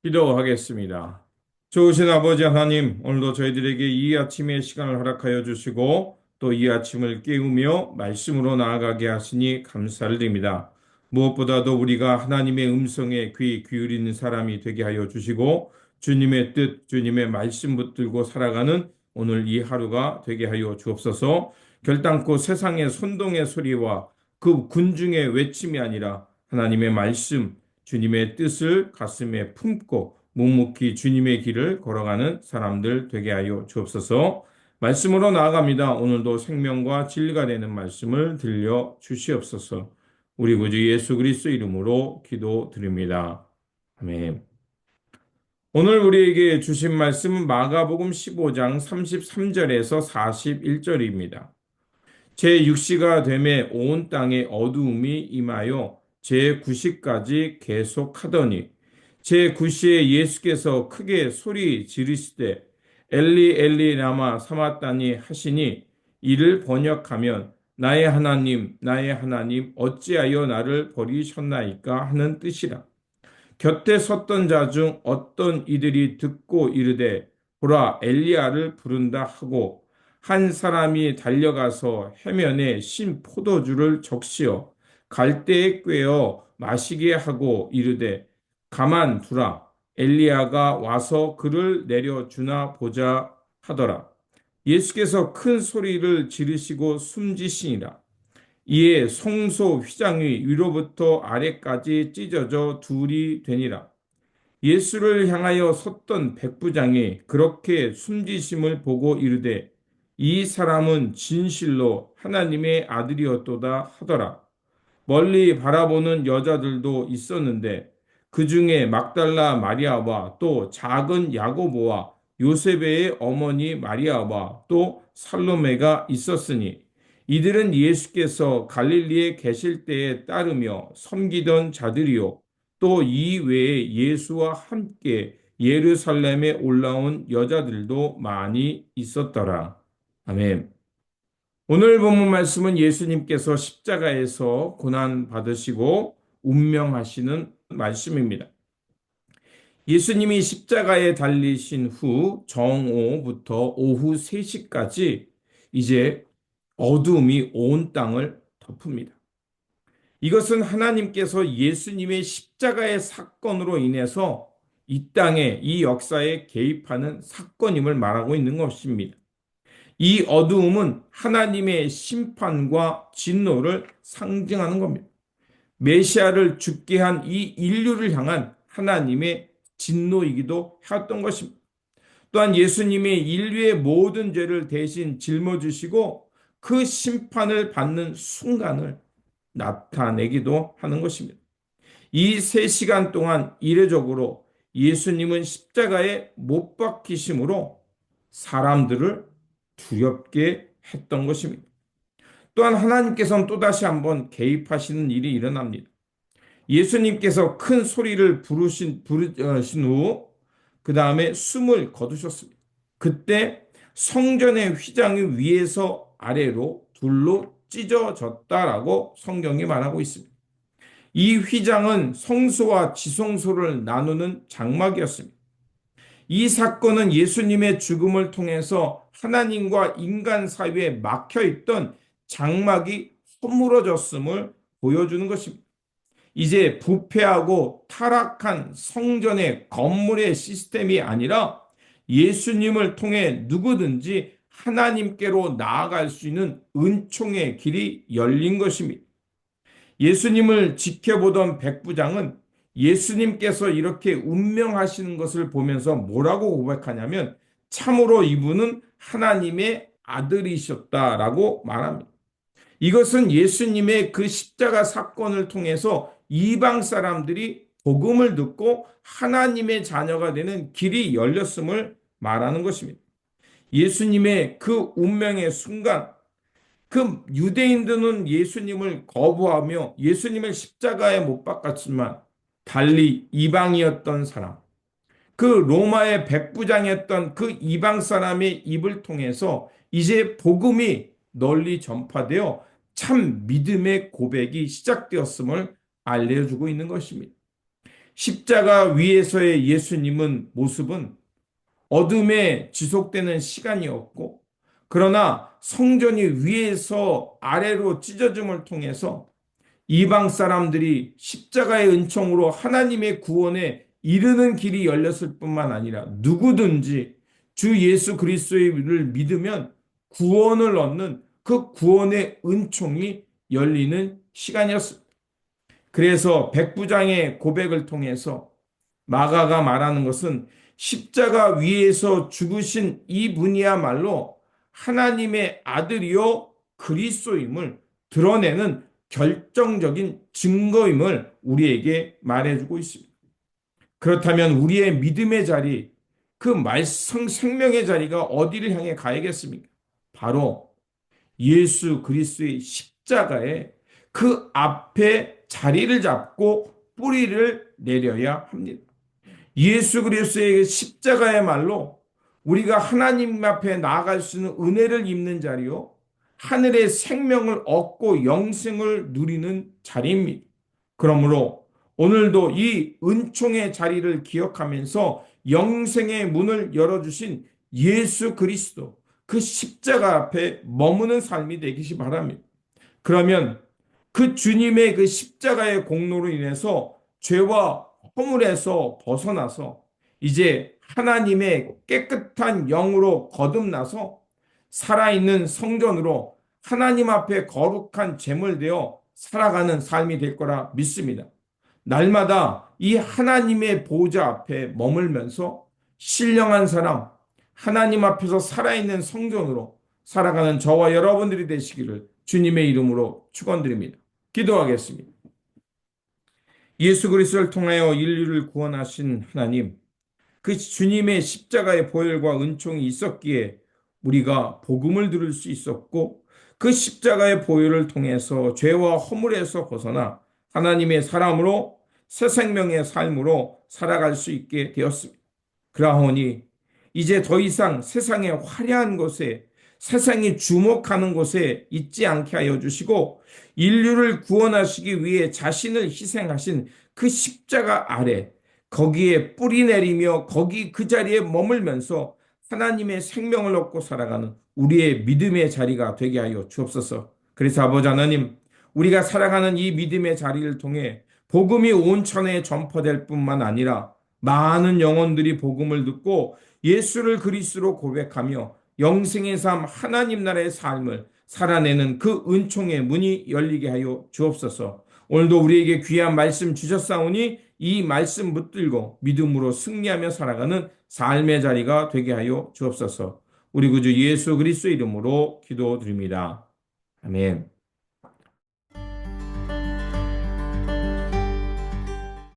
기도하겠습니다. 좋으신 아버지 하나님, 오늘도 저희들에게 이 아침의 시간을 허락하여 주시고 또 이 아침을 깨우며 말씀으로 나아가게 하시니 감사를 드립니다. 무엇보다도 우리가 하나님의 음성에 귀 기울이는 사람이 되게 하여 주시고 주님의 뜻, 주님의 말씀 붙들고 살아가는 오늘 이 하루가 되게 하여 주옵소서. 결단코 세상의 선동의 소리와 그 군중의 외침이 아니라 하나님의 말씀, 주님의 뜻을 가슴에 품고 묵묵히 주님의 길을 걸어가는 사람들 되게 하여 주옵소서. 말씀으로 나아갑니다. 오늘도 생명과 진리가 되는 말씀을 들려 주시옵소서. 우리 구주 예수 그리스도 이름으로 기도드립니다. 아멘. 오늘 우리에게 주신 말씀은 마가복음 15장 33절에서 41절입니다. 제6시가 되매 온 땅에 어두움이 임하여 제9시까지 계속하더니 제9시에 예수께서 크게 소리 지르시되 엘리 엘리 라마 사마다니 하시니 이를 번역하면 나의 하나님 어찌하여 나를 버리셨나이까 하는 뜻이라. 곁에 섰던 자 중 어떤 이들이 듣고 이르되 보라 엘리야를 부른다 하고 한 사람이 달려가서 해면에 신 포도주를 적시어 갈대에 꿰어 마시게 하고 이르되 가만 두라 엘리야가 와서 그를 내려주나 보자 하더라. 예수께서 큰 소리를 지르시고 숨지시니라. 이에 성소 휘장이 위로부터 아래까지 찢어져 둘이 되니라. 예수를 향하여 섰던 백부장이 그렇게 숨지심을 보고 이르되 이 사람은 진실로 하나님의 아들이었도다 하더라. 멀리 바라보는 여자들도 있었는데 그 중에 막달라 마리아와 또 작은 야고보와 요세베의 어머니 마리아와 또 살로메가 있었으니 이들은 예수께서 갈릴리에 계실 때에 따르며 섬기던 자들이요 또 이 외에 예수와 함께 예루살렘에 올라온 여자들도 많이 있었더라. 아멘. 오늘 본문 말씀은 예수님께서 십자가에서 고난 받으시고 운명하시는 말씀입니다. 예수님이 십자가에 달리신 후 정오부터 오후 3시까지 이제 어두움이 온 땅을 덮습니다. 이것은 하나님께서 예수님의 십자가의 사건으로 인해서 이 땅에 이 역사에 개입하는 사건임을 말하고 있는 것입니다. 이 어두움은 하나님의 심판과 진노를 상징하는 겁니다. 메시아를 죽게 한 이 인류를 향한 하나님의 진노이기도 했던 것입니다. 또한 예수님이 인류의 모든 죄를 대신 짊어지시고 그 심판을 받는 순간을 나타내기도 하는 것입니다. 이 3시간 동안 이례적으로 예수님은 십자가에 못 박히심으로 사람들을 두렵게 했던 것입니다. 또한 하나님께서는 또다시 한번 개입하시는 일이 일어납니다. 예수님께서 큰 소리를 부르신 후, 그 다음에 숨을 거두셨습니다. 그때 성전의 휘장이 위에서 아래로 둘로 찢어졌다라고 성경이 말하고 있습니다. 이 휘장은 성소와 지성소를 나누는 장막이었습니다. 이 사건은 예수님의 죽음을 통해서 하나님과 인간 사이에 막혀 있던 장막이 허물어졌음을 보여주는 것입니다. 이제 부패하고 타락한 성전의 건물의 시스템이 아니라 예수님을 통해 누구든지 하나님께로 나아갈 수 있는 은총의 길이 열린 것입니다. 예수님을 지켜보던 백부장은 예수님께서 이렇게 운명하시는 것을 보면서 뭐라고 고백하냐면 참으로 이분은 하나님의 아들이셨다라고 말합니다. 이것은 예수님의 그 십자가 사건을 통해서 이방 사람들이 복음을 듣고 하나님의 자녀가 되는 길이 열렸음을 말하는 것입니다. 예수님의 그 운명의 순간 그 유대인들은 예수님을 거부하며 예수님을 십자가에 못 박았지만 달리 이방이었던 사람, 그 로마의 백부장이었던 그 이방 사람의 입을 통해서 이제 복음이 널리 전파되어 참 믿음의 고백이 시작되었음을 알려주고 있는 것입니다. 십자가 위에서의 예수님은 모습은 어둠에 지속되는 시간이었고, 그러나 성전이 위에서 아래로 찢어짐을 통해서 이방 사람들이 십자가의 은총으로 하나님의 구원에 이르는 길이 열렸을 뿐만 아니라 누구든지 주 예수 그리스도를 믿으면 구원을 얻는 그 구원의 은총이 열리는 시간이었습니다. 그래서 백부장의 고백을 통해서 마가가 말하는 것은 십자가 위에서 죽으신 이분이야말로 하나님의 아들이요 그리스도임을 드러내는 결정적인 증거임을 우리에게 말해주고 있습니다. 그렇다면 우리의 믿음의 자리, 그 말씀 생명의 자리가 어디를 향해 가야겠습니까? 바로 예수 그리스도의 십자가에 그 앞에 자리를 잡고 뿌리를 내려야 합니다. 예수 그리스도의 십자가의 말로 우리가 하나님 앞에 나아갈 수 있는 은혜를 입는 자리요, 하늘의 생명을 얻고 영생을 누리는 자리입니다. 그러므로 오늘도 이 은총의 자리를 기억하면서 영생의 문을 열어주신 예수 그리스도, 그 십자가 앞에 머무는 삶이 되기시 바랍니다. 그러면 그 주님의 그 십자가의 공로로 인해서 죄와 허물에서 벗어나서 이제 하나님의 깨끗한 영으로 거듭나서 살아있는 성전으로 하나님 앞에 거룩한 제물 되어 살아가는 삶이 될 거라 믿습니다. 날마다 이 하나님의 보좌 앞에 머물면서 신령한 사람, 하나님 앞에서 살아있는 성전으로 살아가는 저와 여러분들이 되시기를 주님의 이름으로 축원드립니다. 기도하겠습니다. 예수 그리스도를 통하여 인류를 구원하신 하나님, 그 주님의 십자가의 보혈과 은총이 있었기에 우리가 복음을 들을 수 있었고, 그 십자가의 보혈을 통해서 죄와 허물에서 벗어나 하나님의 사람으로 새 생명의 삶으로 살아갈 수 있게 되었습니다. 그러하오니 이제 더 이상 세상의 화려한 것에, 세상이 주목하는 것에 있지 않게 하여 주시고, 인류를 구원하시기 위해 자신을 희생하신 그 십자가 아래, 거기에 뿌리 내리며 거기 그 자리에 머물면서 하나님의 생명을 얻고 살아가는 우리의 믿음의 자리가 되게 하여 주옵소서. 그래서 아버지 하나님, 우리가 살아가는 이 믿음의 자리를 통해 복음이 온 천하에 전파될 뿐만 아니라 많은 영혼들이 복음을 듣고 예수를 그리스도로 고백하며 영생의 삶, 하나님 나라의 삶을 살아내는 그 은총의 문이 열리게 하여 주옵소서. 오늘도 우리에게 귀한 말씀 주셨사오니 이 말씀 붙들고 믿음으로 승리하며 살아가는 삶의 자리가 되게 하여 주옵소서. 우리 구주 예수 그리스도 이름으로 기도드립니다. 아멘.